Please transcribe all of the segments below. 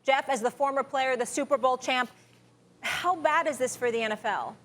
Jeff, as the former player, the Super Bowl champ, how bad is this for the NFL?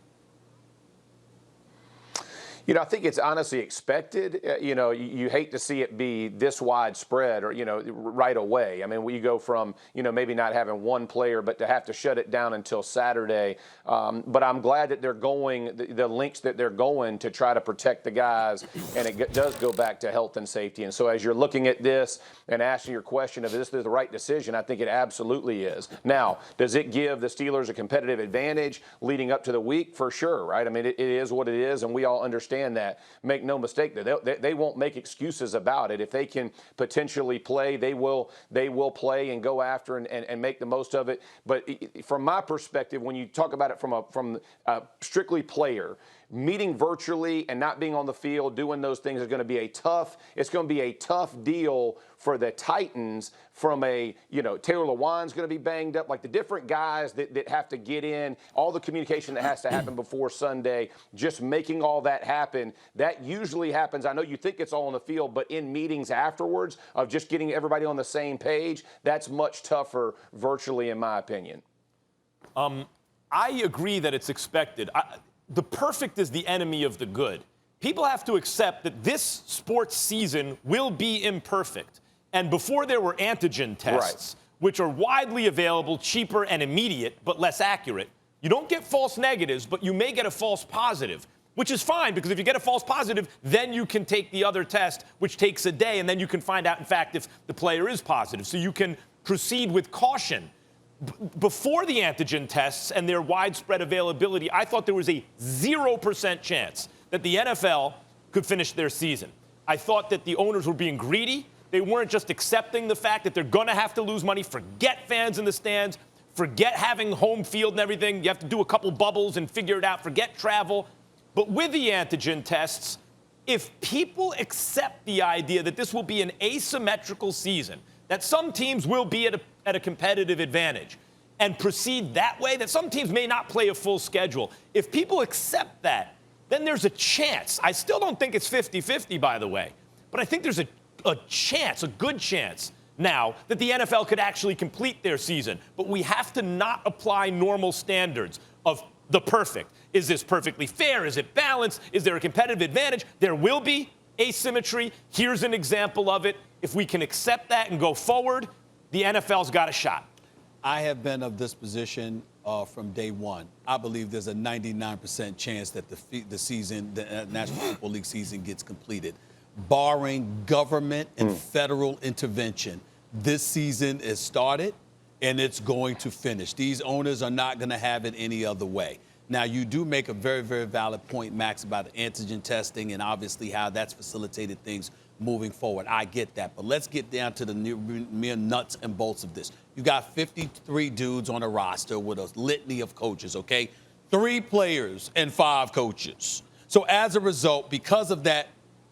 I think it's honestly expected. You hate to see it be this widespread or, right away. I mean, we go from, maybe not having one player, but to have to shut it down until Saturday. But I'm glad that they're going, the lengths that they're going to try to protect the guys. And it does go back to health and safety. And so as you're looking at this and asking your question if this is the right decision, I think it absolutely is. Now, does it give the Steelers a competitive advantage leading up to the week? For sure, right? I mean, it is what it is, and we all understand that. Make no mistake, they won't make excuses about it. If they can potentially play, they will play and go after and make the most of it. But from my perspective, when you talk about it from a strictly player, meeting virtually and not being on the field, doing those things is going to be a tough deal for the Titans. From Taylor Lewan's going to be banged up, like the different guys that have to get in, all the communication that has to happen before Sunday, just making all that happen. That usually happens. I know you think it's all on the field, but in meetings afterwards of just getting everybody on the same page, that's much tougher virtually, in my opinion. I agree that it's expected. The perfect is the enemy of the good. People have to accept that this sports season will be imperfect. And before there were antigen tests, which are widely available, cheaper and immediate, but less accurate, you don't get false negatives, but you may get a false positive, which is fine, because if you get a false positive, then you can take the other test, which takes a day, and then you can find out, in fact, if the player is positive. So you can proceed with caution. Before the antigen tests and their widespread availability, I thought there was a 0% chance that the NFL could finish their season. I thought that the owners were being greedy. They weren't just accepting the fact that they're going to have to lose money. Forget fans in the stands. Forget having home field and everything. You have to do a couple bubbles and figure it out. Forget travel. But with the antigen tests, if people accept the idea that this will be an asymmetrical season, that some teams will be at a competitive advantage, and proceed that way, that some teams may not play a full schedule, if people accept that, then there's a chance. I still don't think it's 50-50, by the way, but I think there's a chance, a good chance now that the NFL could actually complete their season. But we have to not apply normal standards of the perfect. Is this perfectly fair? Is it balanced? Is there a competitive advantage? There will be asymmetry. Here's an example of it. If we can accept that and go forward, the NFL's got a shot. I have been of this position from day one. I believe there's a 99% chance that the National Football League season gets completed. Barring government and federal intervention, this season is started and it's going to finish. These owners are not going to have it any other way. Now, you do make a very, very valid point, Max, about antigen testing and obviously how that's facilitated things moving forward. I get that. But let's get down to the mere nuts and bolts of this. You got 53 dudes on a roster with a litany of coaches, okay? 3 players and 5 coaches. So as a result, because of that,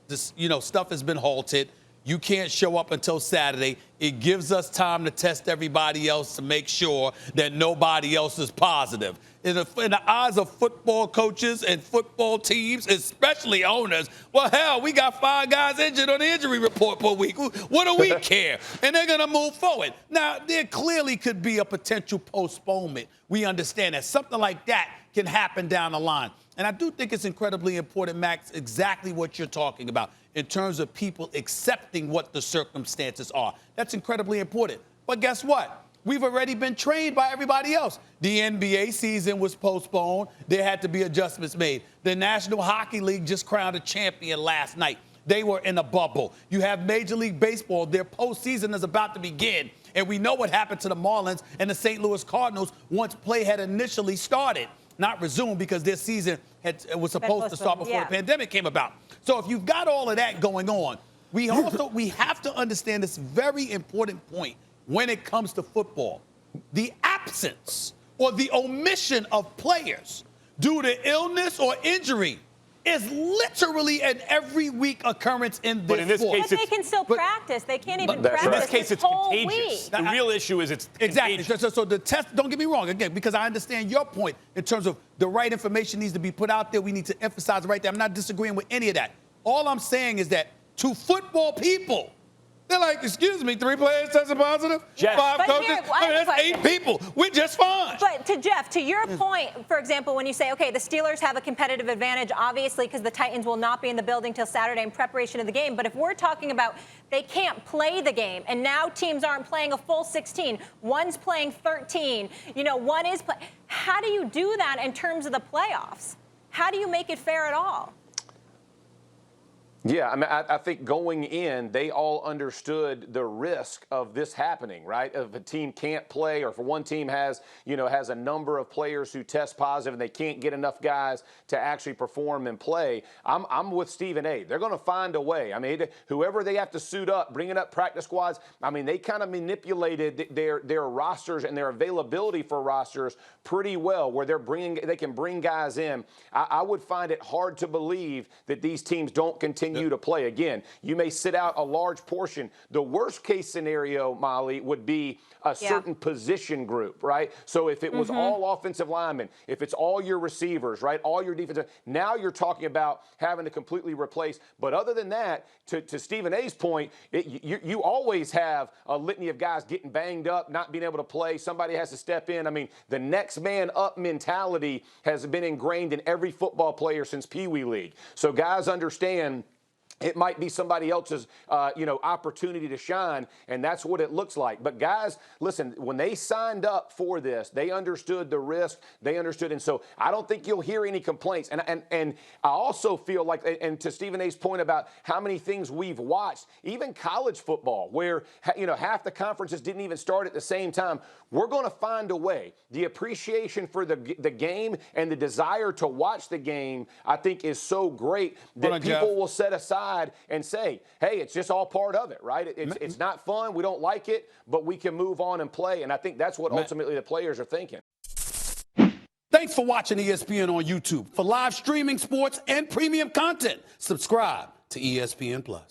this, stuff has been halted. You can't show up until Saturday. It gives us time to test everybody else to make sure that nobody else is positive. In the eyes of football coaches and football teams, especially owners, well, hell, we got 5 guys injured on the injury report per week. What do we care? And they're going to move forward. Now, there clearly could be a potential postponement. We understand that something like that can happen down the line. And I do think it's incredibly important, Max, exactly what you're talking about in terms of people accepting what the circumstances are. That's incredibly important. But guess what? We've already been trained by everybody else. The NBA season was postponed. There had to be adjustments made. The National Hockey League just crowned a champion last night. They were in a bubble. You have Major League Baseball. Their postseason is about to begin. And we know what happened to the Marlins and the St. Louis Cardinals once play had initially started. Not resumed because their season was supposed to start before the pandemic came about. So if you've got all of that going on, we have to understand this very important point when it comes to football. The absence or the omission of players due to illness or injury is literally an every week occurrence in this sport. But they can still practice. They can't even practice. In this case, it's contagious. Week. The real issue is it's exactly. So the test, don't get me wrong, again, because I understand your point in terms of the right information needs to be put out there. We need to emphasize it right there. I'm not disagreeing with any of that. All I'm saying is that to football people, They're like, excuse me, 3 players tested positive? Jeff. 5 But coaches? here, I have a That's 8 question. people. We're just fine. But to Jeff, to your point, for example, when you say, okay, the Steelers have a competitive advantage, obviously, because the Titans will not be in the building till Saturday in preparation of the game. But if we're talking about they can't play the game, and now teams aren't playing a full 16, one's playing 13, one is playing. How do you do that in terms of the playoffs? How do you make it fair at all? Yeah, I mean, I think going in, they all understood the risk of this happening, right? If a team can't play, or if one team has a number of players who test positive and they can't get enough guys to actually perform and play, I'm with Stephen A. They're going to find a way. I mean, whoever they have to suit up, bringing up practice squads, I mean, they kind of manipulated their rosters and their availability for rosters pretty well, where they can bring guys in. I would find it hard to believe that these teams don't continue to play. Again, you may sit out a large portion. The worst case scenario, Molly, would be a certain position group, right? So if it was all offensive linemen, if it's all your receivers, right, all your defensive, now you're talking about having to completely replace. But other than that, to Stephen A's point, you always have a litany of guys getting banged up, not being able to play. Somebody has to step in. I mean, the next man up mentality has been ingrained in every football player since Pee Wee League. So guys understand it might be somebody else's, opportunity to shine, and that's what it looks like. But guys, listen, when they signed up for this, they understood the risk. They understood, and so I don't think you'll hear any complaints. And I also feel like, and to Stephen A's point about how many things we've watched, even college football, where half the conferences didn't even start at the same time. We're going to find a way. The appreciation for the game and the desire to watch the game, I think, is so great that people will set aside and say, hey, it's just all part of it, right? It's not fun. We don't like it, but we can move on and play. And I think that's what ultimately the players are thinking. Thanks for watching ESPN on YouTube. For live streaming sports and premium content, subscribe to ESPN+.